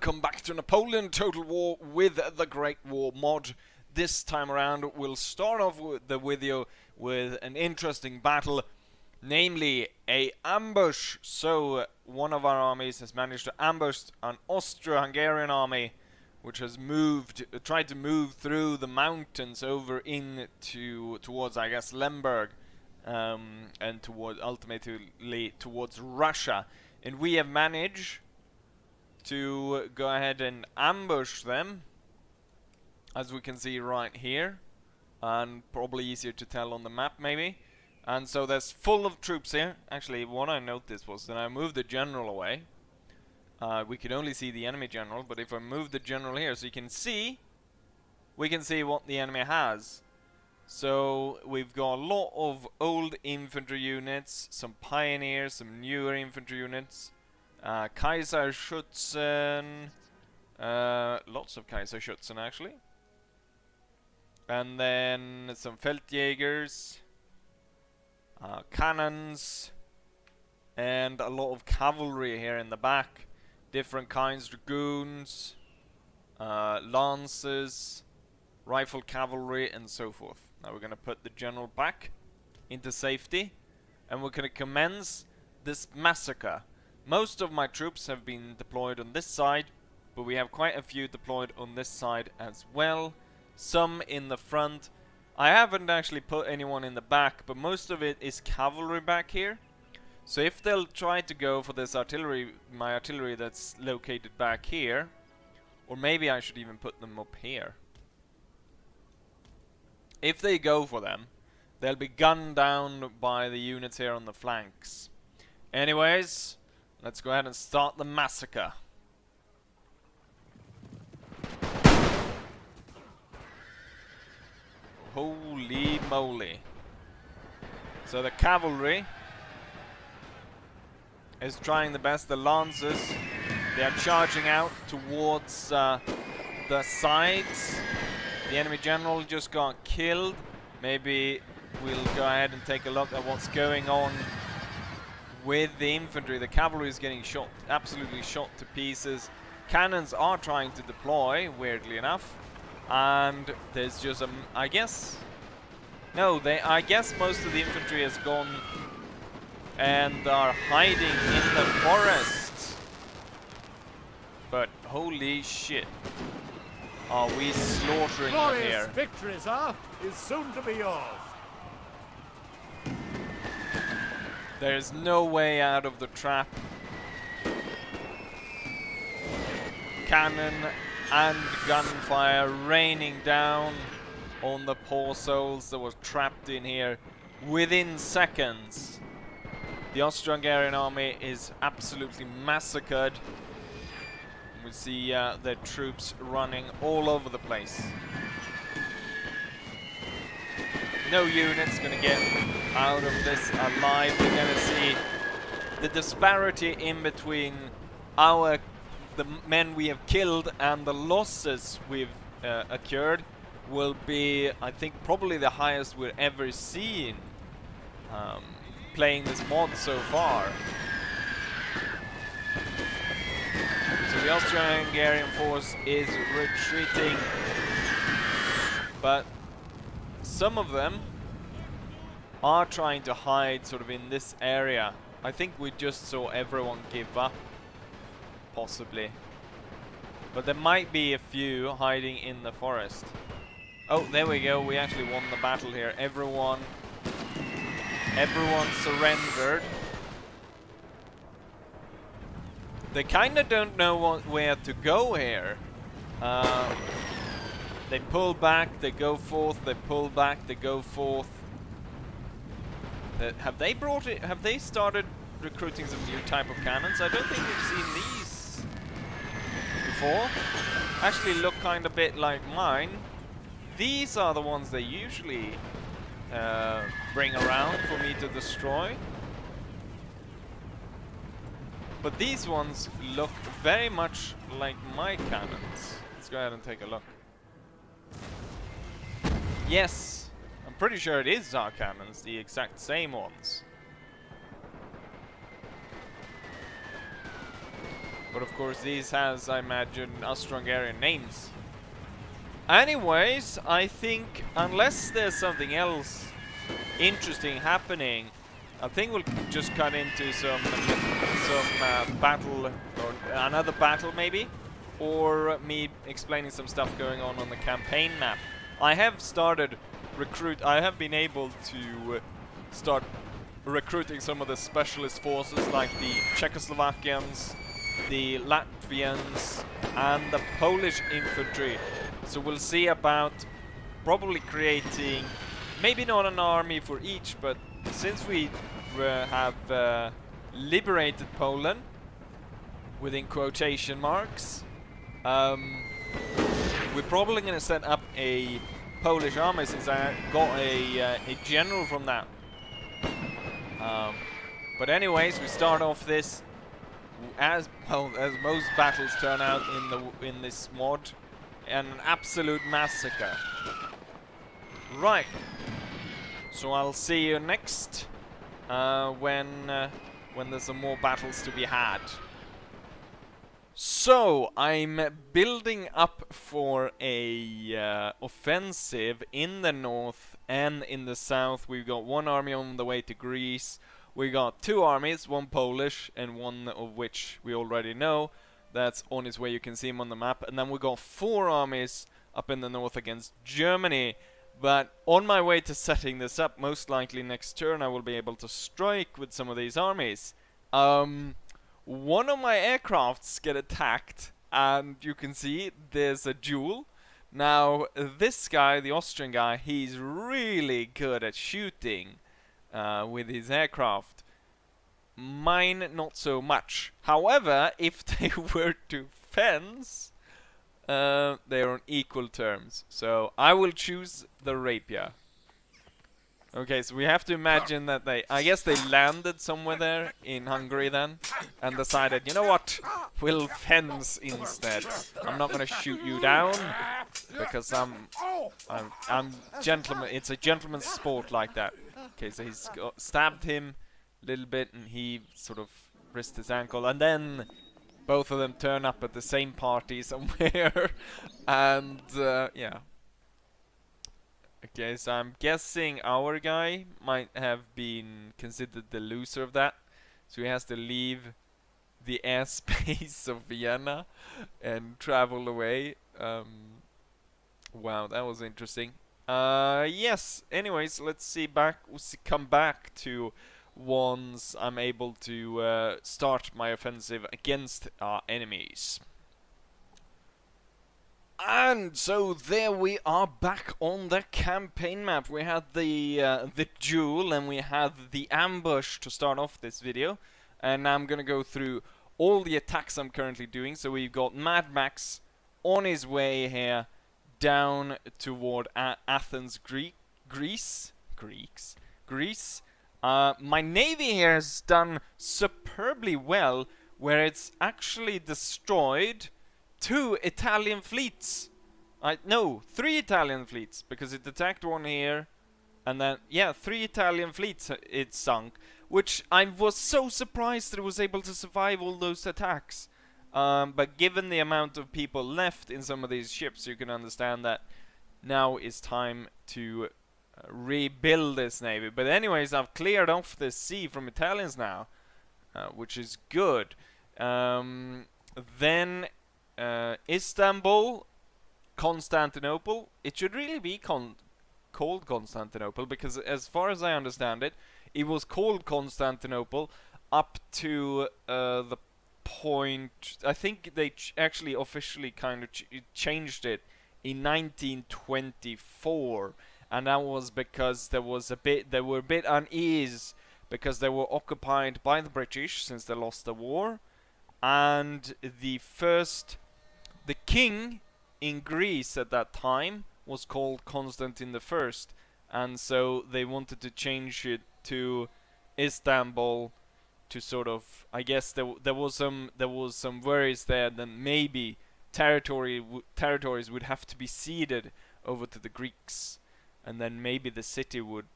welcome back to Napoleon Total War with the Great War mod. This time around we'll start off with the video with an interesting battle, namely a ambush. So one of our armies has managed to ambush an Austro-Hungarian army which has tried to move through the mountains over towards, I guess, Lemberg, and ultimately towards Russia. And we have managed to go ahead and ambush them, as we can see right here, and probably easier to tell on the map maybe. And so there's full of troops here. Actually, what I noticed was that I moved the general away. We could only see the enemy general, but if I move the general here, so you can see, we can see what the enemy has. So we've got a lot of old infantry units, some pioneers, some newer infantry units, Kaiserschützen, lots of Kaiserschützen actually, and then some Feldjägers, cannons, and a lot of cavalry here in the back, different kinds, dragoons, lances, rifle cavalry, and so forth. Now we're going to put the general back into safety, and we're going to commence this massacre. Most of my troops have been deployed on this side, but we have quite a few deployed on this side as well. Some in the front. I haven't actually put anyone in the back, but most of it is cavalry back here. So if they'll try to go for this artillery, my artillery that's located back here, or maybe I should even put them up here. If they go for them, they'll be gunned down by the units here on the flanks. Anyways, let's go ahead and start the massacre. Holy moly. So the cavalry is trying the best. The lancers, they are charging out towards the sides. The enemy general just got killed. Maybe we'll go ahead and take a look at what's going on with the infantry. The cavalry is getting shot, absolutely shot to pieces. Cannons are trying to deploy, weirdly enough, and there's just I guess most of the infantry has gone and are hiding in the forest. But holy shit, are we slaughtering them here? Victory, sir, is soon to be yours. There's no way out of the trap. Cannon and gunfire raining down on the poor souls that were trapped in here within seconds. The Austro-Hungarian army is absolutely massacred. We see their troops running all over the place. No unit's gonna get out of this alive. We're gonna see the disparity in between the men we have killed and the losses we've occurred will be, I think, probably the highest we've ever seen playing this mod so far. So the Austro-Hungarian force is retreating, but some of them are trying to hide sort of in this area. I think we just saw everyone give up, possibly. But there might be a few hiding in the forest. Oh, there we go. We actually won the battle here. Everyone surrendered. They kind of don't know where to go here. They pull back, they go forth, they pull back, they go forth. Have they started recruiting some new type of cannons? I don't think we've seen these before. Actually look kind of bit like mine. These are the ones they usually bring around for me to destroy. But these ones look very much like my cannons. Let's go ahead and take a look. Yes, I'm pretty sure it is our cannons, the exact same ones. But of course these has, I imagine, Austro-Hungarian names. Anyways, I think unless there's something else interesting happening, I think we'll just cut into some battle, or another battle maybe, or me explaining some stuff going on the campaign map. I have started I have been able to start recruiting some of the specialist forces like the Czechoslovakians, the Latvians, and the Polish infantry. So we'll see about probably creating, maybe not an army for each, but since we have liberated Poland, within quotation marks, we're probably going to set up a Polish army, since I got a general from that. But anyways, we start off this as well as most battles turn out in this mod, an absolute massacre. Right. So I'll see you next when there's some more battles to be had. So I'm building up for a offensive in the north and in the south. We've got one army on the way to Greece. We got two armies, one Polish and one of which we already know. That's on its way, you can see him on the map. And then we got four armies up in the north against Germany. But on my way to setting this up, most likely next turn I will be able to strike with some of these armies. One of my aircrafts get attacked, and you can see there's a duel. Now, this guy, the Austrian guy, he's really good at shooting with his aircraft. Mine, not so much. However, if they were to fence, they are on equal terms. So I will choose the rapier. Okay, so we have to imagine that I guess they landed somewhere there in Hungary then, and decided, you know what, we'll fence instead. I'm not gonna shoot you down, because I'm gentleman. It's a gentleman's sport like that. Okay, so he's stabbed him a little bit, and he sort of risked his ankle, and then both of them turn up at the same party somewhere, and yeah. Okay, so I'm guessing our guy might have been considered the loser of that. So he has to leave the airspace of Vienna and travel away. Wow, that was interesting. Yes, anyways, let's see come back to once I'm able to start my offensive against our enemies. And so there we are back on the campaign map. We had the duel and we had the ambush to start off this video. And now I'm gonna go through all the attacks I'm currently doing. So we've got Mad Max on his way here down toward Athens, Greece. My navy here has done superbly well, where it's actually destroyed 2 Italian fleets. No, 3 Italian fleets, because it attacked one here, and then, yeah, 3 Italian fleets it sunk, which I was so surprised that it was able to survive all those attacks. But given the amount of people left in some of these ships, you can understand that now is time to rebuild this navy. But anyways, I've cleared off the sea from Italians now, which is good. Then Istanbul, Constantinople. It should really be called Constantinople, because as far as I understand it, it was called Constantinople up to the point. I think they actually officially kind of changed it in 1924, and that was because they were a bit unease because they were occupied by the British since they lost the war, and the king in Greece at that time was called Constantine I, and so they wanted to change it to Istanbul to sort of, I guess there was some worries there that maybe territories would have to be ceded over to the Greeks, and then maybe the city would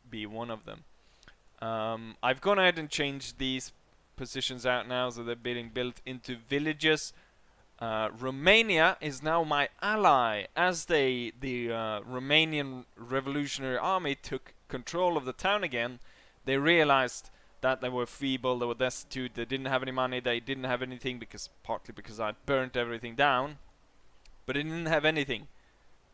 be one of them. I've gone ahead and changed these positions out now, so they're being built into villages. Romania is now my ally, as the Romanian Revolutionary Army took control of the town again. They realized that they were feeble, they were destitute, they didn't have any money, they didn't have anything, partly because I burnt everything down, but they didn't have anything,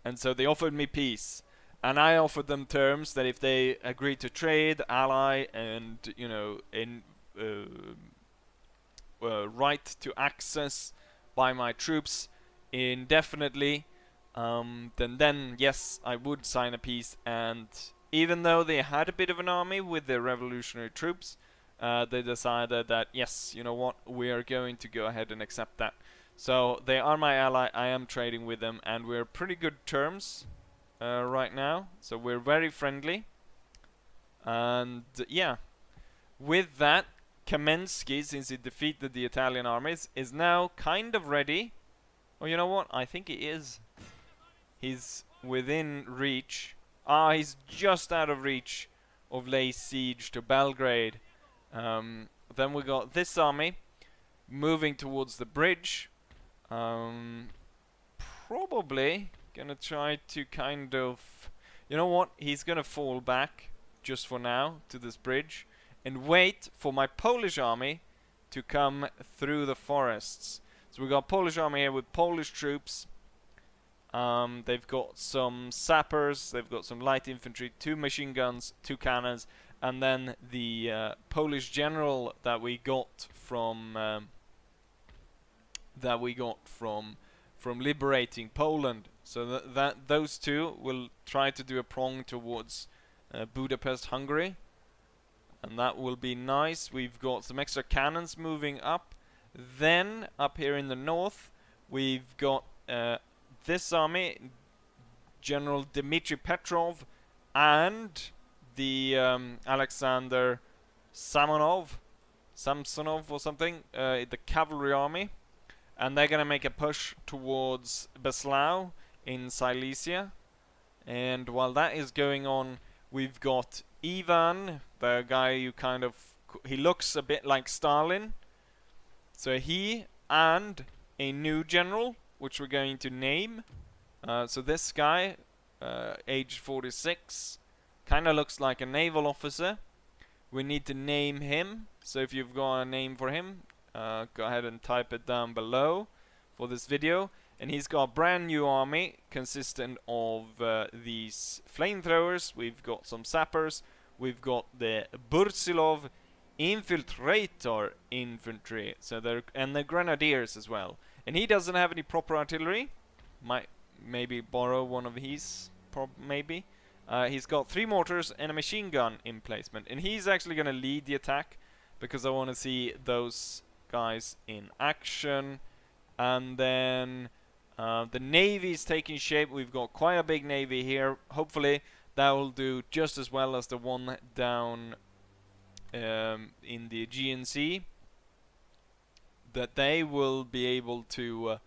and so they offered me peace, and I offered them terms that if they agreed to trade, ally, and right to access by my troops indefinitely, then yes, I would sign a peace. And even though they had a bit of an army with their revolutionary troops, they decided that yes, you know what, we are going to go ahead and accept that. So they are my ally, I am trading with them, and we're pretty good terms right now, so we're very friendly. And yeah, with that, Kamensky, since he defeated the Italian armies, is now kind of ready. Oh, you know what? I think he is. He's within reach. He's just out of reach of lay siege to Belgrade. Then we got this army moving towards the bridge. Probably gonna try to kind of... You know what? He's gonna fall back, just for now, to this bridge, and wait for my Polish army to come through the forests. So we got Polish army here with Polish troops. They've got some sappers, they've got some light infantry, 2 machine guns, 2 cannons, and then the Polish general that we got from liberating Poland. So those 2 will try to do a prong towards Budapest, Hungary. And that will be nice. We've got some extra cannons moving up. Then, up here in the north, we've got this army, General Dmitry Petrov, and the Alexander Samsonov or something, the cavalry army. And they're going to make a push towards Breslau in Silesia. And while that is going on, we've got Ivan, the guy who he looks a bit like Stalin. So he and a new general, which we're going to name. So this guy, age 46, kind of looks like a naval officer. We need to name him. So if you've got a name for him, go ahead and type it down below for this video. And he's got a brand new army consisting of these flamethrowers. We've got some sappers. We've got the Bursilov infiltrator infantry. So and the grenadiers as well. And he doesn't have any proper artillery. Might maybe borrow one of his. Maybe. He's got 3 mortars and a machine gun in placement. And he's actually going to lead the attack, because I want to see those guys in action. And then the navy is taking shape. We've got quite a big navy here. Hopefully that will do just as well as the one down in the Aegean Sea. That they will be able to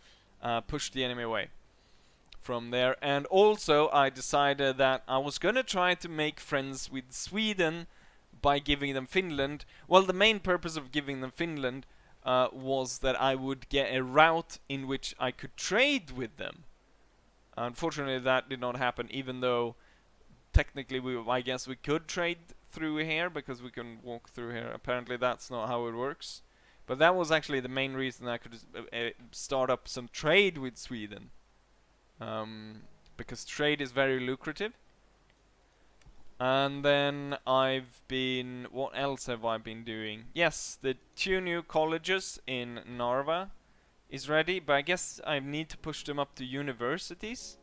push the enemy away from there. And also I decided that I was going to try to make friends with Sweden by giving them Finland. Well, the main purpose of giving them Finland was that I would get a route in which I could trade with them. Unfortunately, that did not happen, even though technically I guess we could trade through here, because we can walk through here. Apparently that's not how it works. But that was actually the main reason I could start up some trade with Sweden. Because trade is very lucrative. And then what else have I been doing? Yes, the 2 new colleges in Narva is ready, but I guess I need to push them up to universities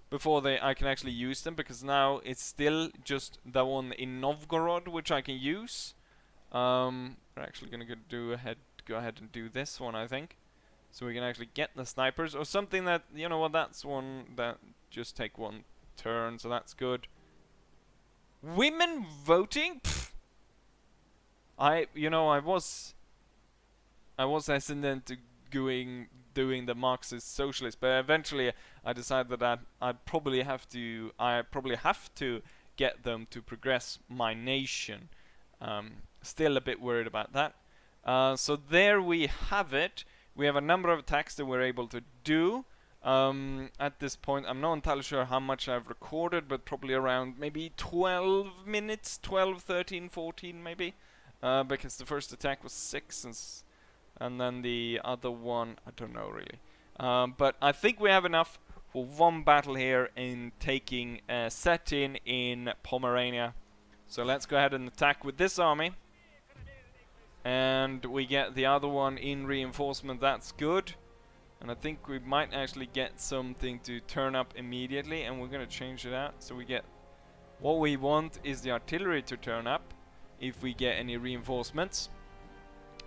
before I can actually use them, because now it's still just the one in Novgorod which I can use. We're actually gonna go ahead and do this one, I think, so we can actually get the snipers or something. That, you know what, that's one that just take 1 turn, so that's good. Women voting? Pfft. I was hesitant to doing the Marxist socialist, but eventually I decided that I probably have to get them to progress my nation. Still a bit worried about that. So there we have it. We have a number of attacks that we're able to do. At this point, I'm not entirely sure how much I've recorded, but probably around maybe 12 minutes, 12, 13, 14 maybe. Because the first attack was 6, and then the other one, I don't know really. But I think we have enough for one battle here in taking Stettin in Pomerania. So let's go ahead and attack with this army. And we get the other one in reinforcement, that's good. And I think we might actually get something to turn up immediately, and we're going to change it out. So we get, what we want is the artillery to turn up if we get any reinforcements.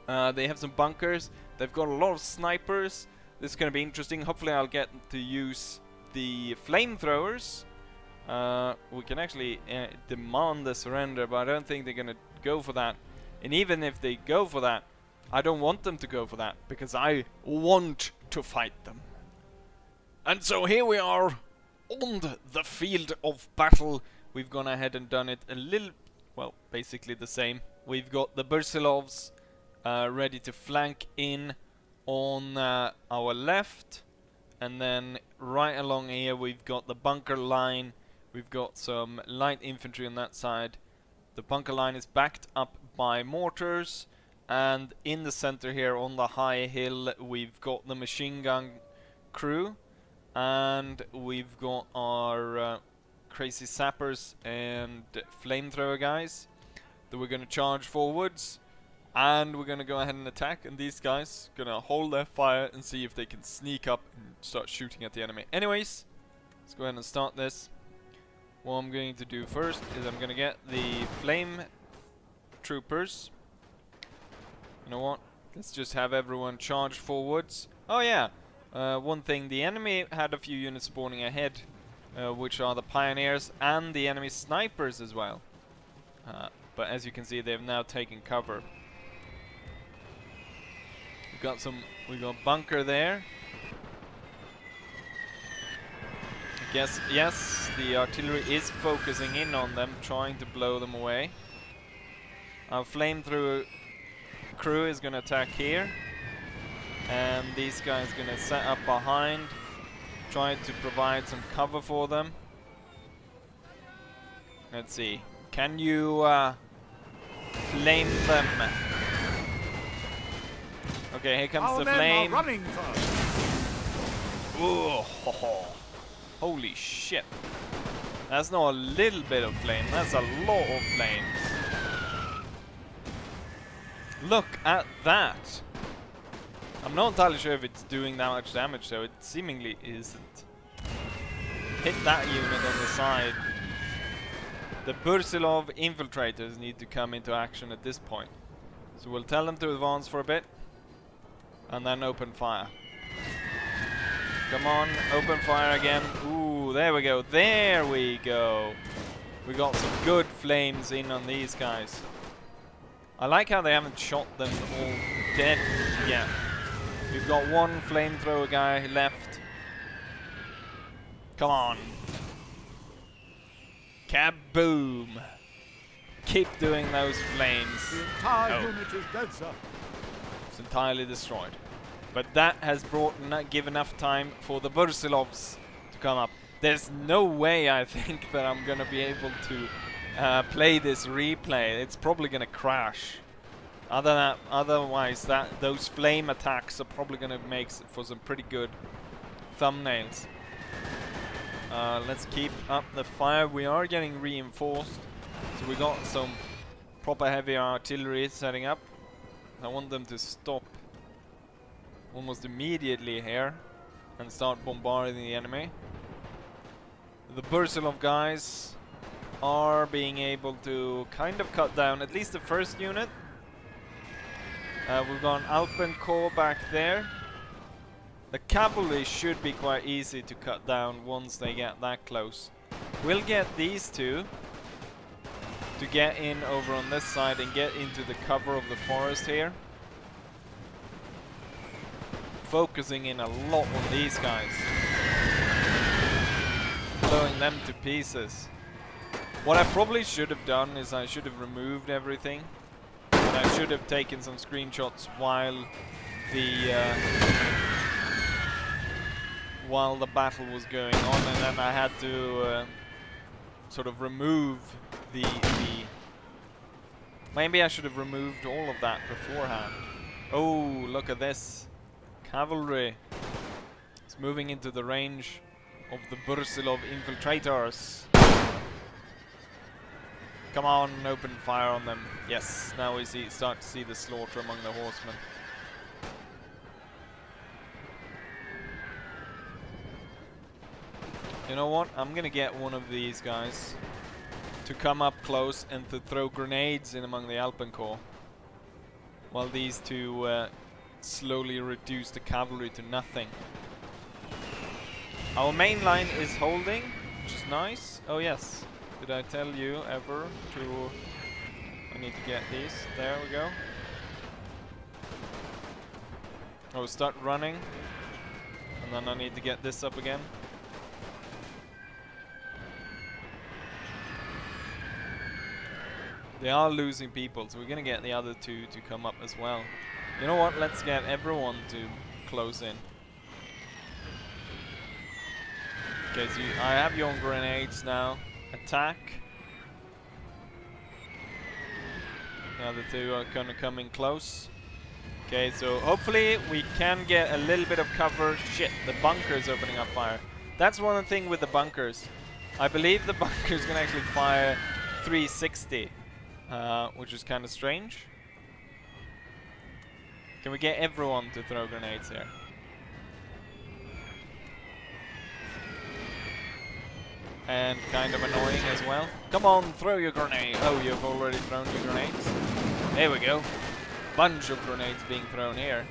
They have some bunkers, they've got a lot of snipers. This is going to be interesting. Hopefully I'll get to use the flamethrowers. We can actually demand the surrender, but I don't think they're going to go for that. And even if they go for that, I don't want them to go for that, because I want to fight them. And so here we are on the field of battle. We've gone ahead and done it a little, well, basically the same. We've got the Bursilovs ready to flank in on our left, and then right along here we've got the bunker line. We've got some light infantry on that side. The bunker line is backed up by mortars, and in the center here on the high hill we've got the machine gun crew, and we've got our crazy sappers and flamethrower guys that we're going to charge forwards, and we're going to go ahead and attack, and these guys going to hold their fire and see if they can sneak up and start shooting at the enemy. Anyways, let's go ahead and start this. What I'm going to do first is I'm going to get the flame troopers. You know what? Let's just have everyone charge forwards. Oh yeah, one thing, the enemy had a few units spawning ahead, which are the pioneers and the enemy snipers as well. But as you can see, they've now taken cover. We've got bunker there. Yes, the artillery is focusing in on them, trying to blow them away. Our flamethrower crew is going to attack here, and these guys are going to set up behind, try to provide some cover for them. Let's see, can you flame them? Okay, here comes the flame. Running first. Ooh, ho, ho. Holy shit. That's not a little bit of flame, that's a lot of flames. Look at that. I'm not entirely sure if it's doing that much damage, though. It seemingly isn't. Hit that unit on the side. The Bursilov infiltrators need to come into action at this point. So we'll tell them to advance for a bit, and then open fire. Come on, open fire again. Ooh, there we go. There we go. We got some good flames in on these guys. I like how they haven't shot them all dead yet. We've got one flamethrower guy left. Come on. Kaboom. Keep doing those flames. The entire unit is dead, sir. It's entirely destroyed. But that has give enough time for the Bursilovs to come up. There's no way, I think, that I'm going to be able to play this replay. It's probably going to crash. Otherwise, those flame attacks are probably going to make for some pretty good thumbnails. Let's keep up the fire. We are getting reinforced, so we got some proper heavy artillery setting up. I want them to stop almost immediately here and start bombarding the enemy. The Bursilov guys are being able to kind of cut down at least the first unit. We've got an Alpenkorps back there. The cavalry should be quite easy to cut down once they get that close. We'll get these two to get in over on this side and get into the cover of the forest here. Focusing in a lot on these guys. Blowing them to pieces. What I probably should have done is I should have removed everything. And I should have taken some screenshots while the battle was going on, and then I had to sort of remove the maybe I should have removed all of that beforehand. Oh, look at this. Cavalry. It's moving into the range of the Bursilov infiltrators. Come on, open fire on them. Yes, now we start to see the slaughter among the horsemen. You know what? I'm gonna get one of these guys to come up close and to throw grenades in among the Alpenkorps, while these two slowly reduce the cavalry to nothing. Our main line is holding, which is nice. Oh yes, did I tell you ever to... I need to get these. There we go. Oh, start running. And then I need to get this up again. They are losing people, so we're gonna get the other two to come up as well. You know what? Let's get everyone to close in. Okay, so I have your grenades now. Attack. The other two are gonna come in close. Okay, so hopefully we can get a little bit of cover. Shit, the bunker is opening up fire. That's one thing with the bunkers. I believe the bunkers can actually fire 360. Which is kind of strange. Can we get everyone to throw grenades here? And kind of annoying as well. Come on, throw your grenade. Oh, you've already thrown your grenades. There we go. Bunch of grenades being thrown here.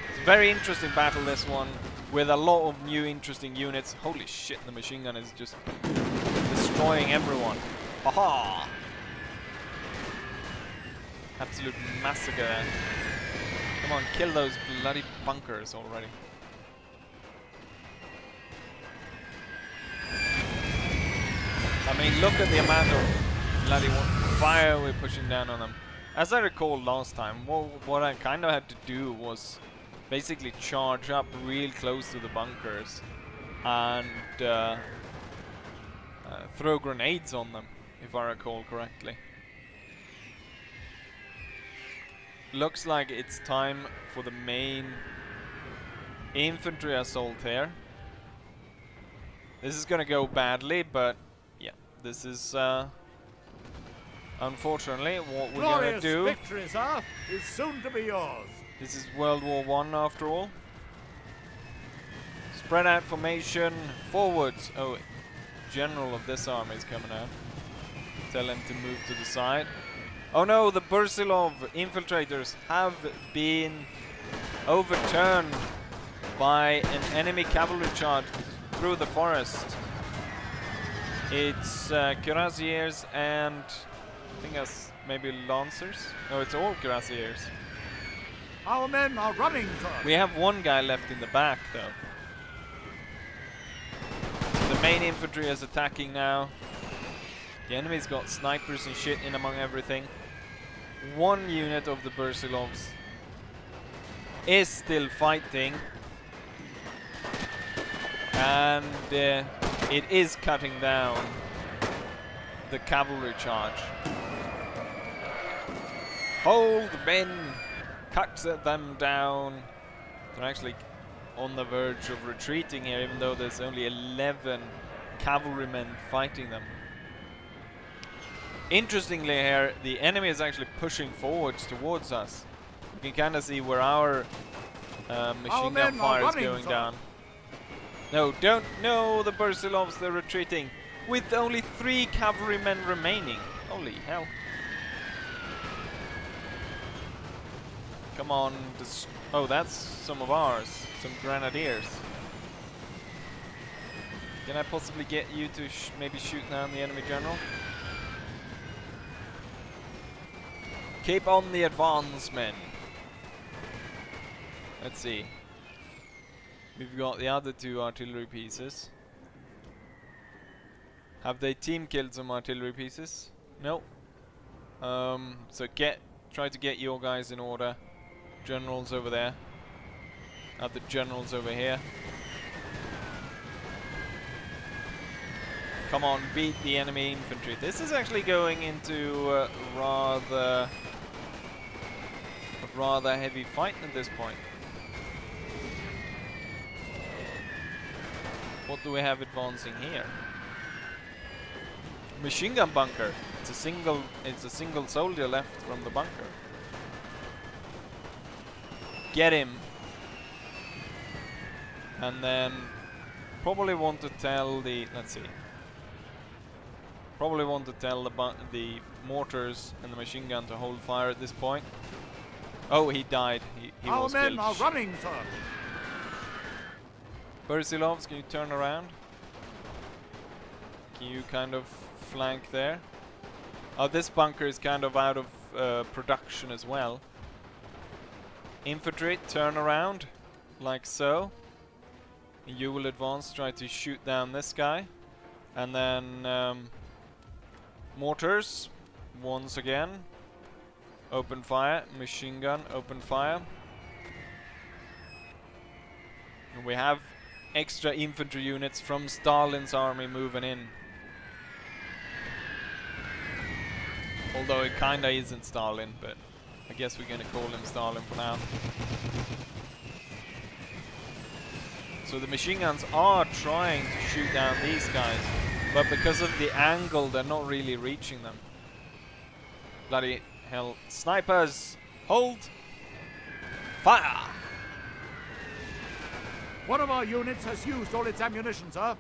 It's a very interesting battle, this one, with a lot of new interesting units. Holy shit, the machine gun is just destroying everyone. Haha! Absolute massacre there. Come on, kill those bloody bunkers already. I mean, look at the amount of bloody fire we're pushing down on them. As I recall last time, what I kind of had to do was basically charge up real close to the bunkers and throw grenades on them, if I recall correctly. Looks like it's time for the main infantry assault here. This is gonna go badly, but yeah, this is unfortunately what we're gonna do. Victory, sir, is soon to be yours. This is World War I after all. Spread out formation, forwards. Oh, general of this army is coming out. Tell him to move to the side. Oh no, the Bursilov infiltrators have been overturned by an enemy cavalry charge through the forest. It's cuirassiers and I think that's maybe lancers. No, it's all cuirassiers. Our men are running, sir. We have one guy left in the back though. The main infantry is attacking now. The enemy's got snipers and shit in among everything. One unit of the Bursilovs is still fighting, and it is cutting down the cavalry charge. Hold, men! Cut them down! They're actually on the verge of retreating here, even though there's only 11 cavalrymen fighting them. Interestingly here, the enemy is actually pushing forwards towards us. You can kind of see where our machine gun fire is going down. No, don't! No, the Bursilovs, they're retreating. With only 3 cavalrymen remaining. Holy hell. Come on. Oh, that's some of ours. Some grenadiers. Can I possibly get you to maybe shoot down the enemy general? Keep on the advance, men. Let's see. We've got the other 2 artillery pieces. Have they team killed some artillery pieces? No. So try to get your guys in order. Generals over there. The generals over here. Come on, beat the enemy infantry. This is actually going into a rather heavy fight at this point. What do we have advancing here? Machine gun bunker. It's a single soldier left from the bunker. Get him. And then probably want to tell the, let's see. Probably want to tell the mortars and the machine gun to hold fire at this point. Oh, he died. He Our was men killed. are running, sir. Bersilovs, can you turn around? Can you kind of flank there? Oh, this bunker is kind of out of production as well. Infantry, turn around, like so. You will advance, try to shoot down this guy. And then mortars, once again. Open fire, machine gun, open fire. And we have extra infantry units from Stalin's army moving in. Although it kinda isn't Stalin, but I guess we're gonna call him Stalin for now. So the machine guns are trying to shoot down these guys, but because of the angle, they're not really reaching them. Bloody hell. Snipers! Hold! Fire! One of our units has used all its ammunition, sir.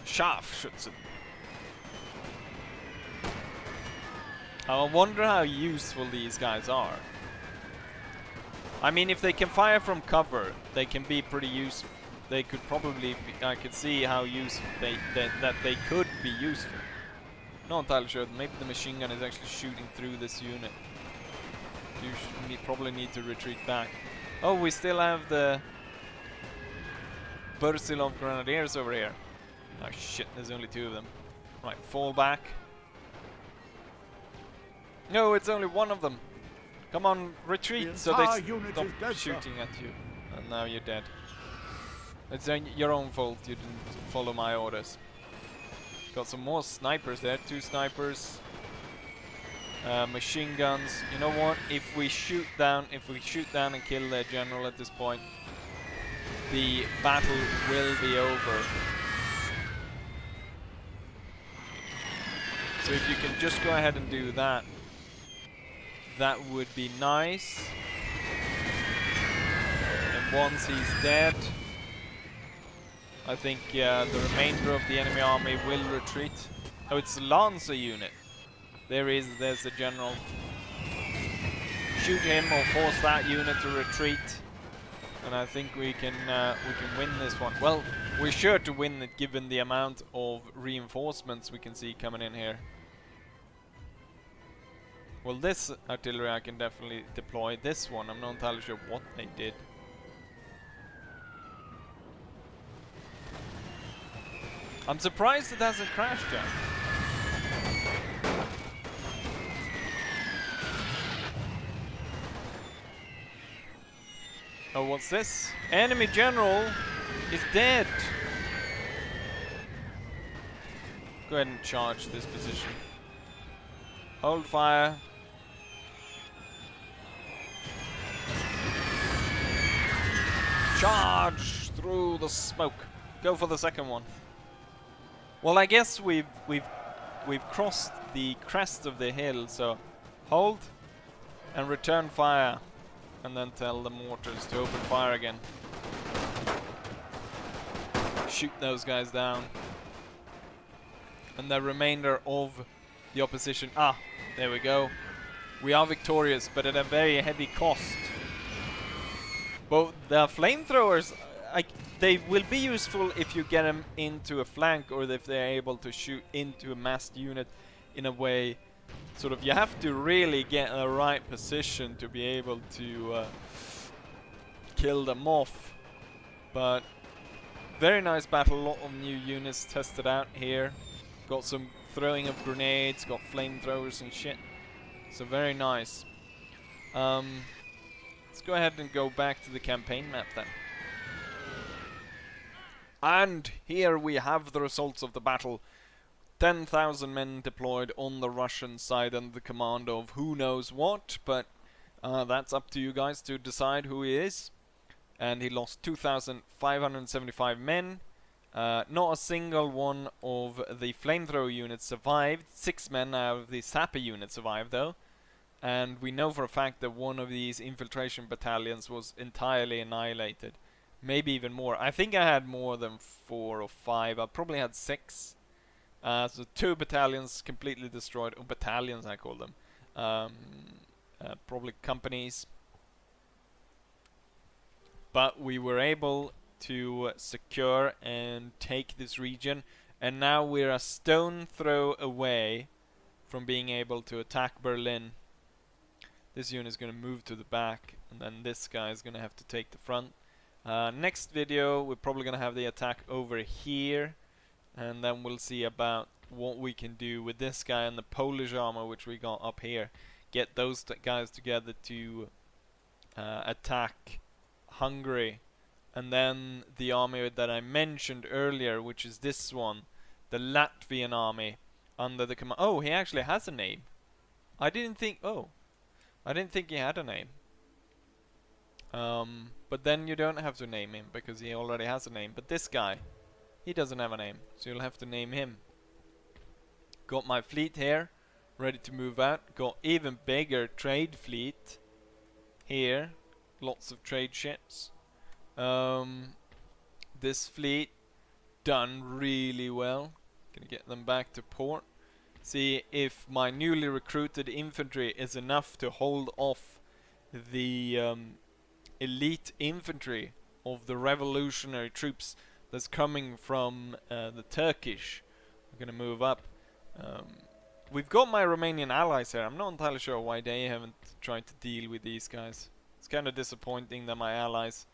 Scharfschützen. I wonder how useful these guys are. I mean, if they can fire from cover, they can be pretty useful. They could probably be, I could see how useful that they could be useful. Not entirely sure. Maybe the machine gun is actually shooting through this unit. You probably need to retreat back. Oh, we still have the Bersilov Grenadiers over here. Oh shit, there's only two of them. Right, fall back. No, it's only one of them. Come on, retreat, so they stop shooting at you. And now you're dead. It's your own fault, you didn't follow my orders. Got some more snipers there, 2 snipers. Machine guns. You know what? If we shoot down and kill their general at this point, the battle will be over. So if you can just go ahead and do that, that would be nice. And once he's dead, I think the remainder of the enemy army will retreat. Oh, it's a Lancer unit. There's the general. Shoot him or force that unit to retreat, and I think we can win this one. Well, we're sure to win it given the amount of reinforcements we can see coming in here. Well, this artillery I can definitely deploy. This one, I'm not entirely sure what they did. I'm surprised it hasn't crashed yet. Oh, what's this? Enemy general is dead. Go ahead and charge this position. Hold fire. Charge through the smoke. Go for the second one. Well, I guess we've crossed the crest of the hill, so hold and return fire, and then tell the mortars to open fire again. Shoot those guys down. And the remainder of the opposition. Ah, there we go. We are victorious, but at a very heavy cost. Well, the flamethrowers, they will be useful if you get them into a flank, or if they're able to shoot into a massed unit in a way. Sort of, you have to really get a right position to be able to kill them off. But very nice battle, a lot of new units tested out here. Got some throwing of grenades, got flamethrowers and shit. So very nice. Let's go ahead and go back to the campaign map then. And here we have the results of the battle. 10,000 men deployed on the Russian side under the command of who knows what, but that's up to you guys to decide who he is. And he lost 2,575 men. Not a single one of the flamethrower units survived. 6 men out of the sapper unit survived though. And we know for a fact that one of these infiltration battalions was entirely annihilated. Maybe even more. I think I had more than 4 or 5. I probably had 6. So 2 battalions completely destroyed. Or battalions I call them. Probably companies. But we were able to secure and take this region. And now we're a stone throw away from being able to attack Berlin. This unit is going to move to the back. And then this guy is going to have to take the front. Next video we're probably going to have the attack over here. And then we'll see about what we can do with this guy and the Polish armor which we got up here. Get those guys together to attack Hungary. And then the army that I mentioned earlier, which is this one, the Latvian army under the command. Oh, he actually has a name. I didn't think he had a name. But then you don't have to name him because he already has a name. But this guy, he doesn't have a name, so you'll have to name him. Got my fleet here, ready to move out. Got even bigger trade fleet here. Lots of trade ships. This fleet done really well. Gonna get them back to port. See if my newly recruited infantry is enough to hold off the elite infantry of the revolutionary troops that's coming from the Turkish. We're gonna move up. We've got my Romanian allies here. I'm not entirely sure why they haven't tried to deal with these guys. It's kind of disappointing that my allies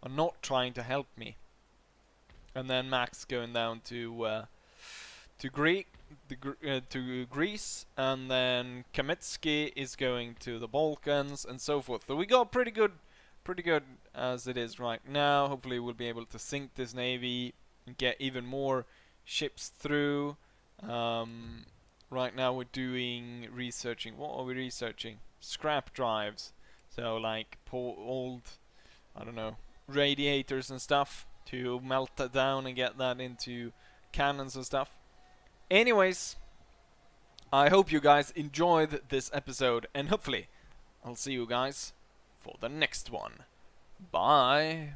are not trying to help me. And then Max going down to Greece, and then Kamitsky is going to the Balkans, and so forth. So we got pretty good as it is right now. Hopefully we'll be able to sink this navy and get even more ships through. Right now we're doing researching. What are we researching? Scrap drives. So like old, I don't know, radiators and stuff to melt that down and get that into cannons and stuff. Anyways, I hope you guys enjoyed this episode, and hopefully I'll see you guys for the next one. Bye.